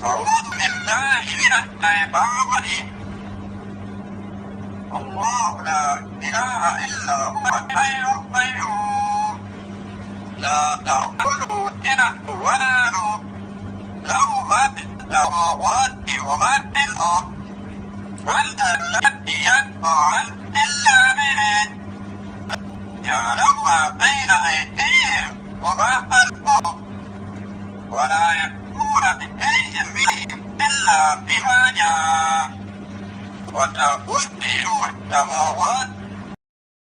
أعوذ بالله من الشيطان الرجيم. الله لا إله إلا هو الحي القيوم لا تأخذه سنة ولا نوم له ما في السماوات وما في الأرض والذي يشفع إلا بإذنه يعلم ما بين أيديهم وما خلفهم ولا يكون بشيء منهم إلا بما جاء وتكون السماوات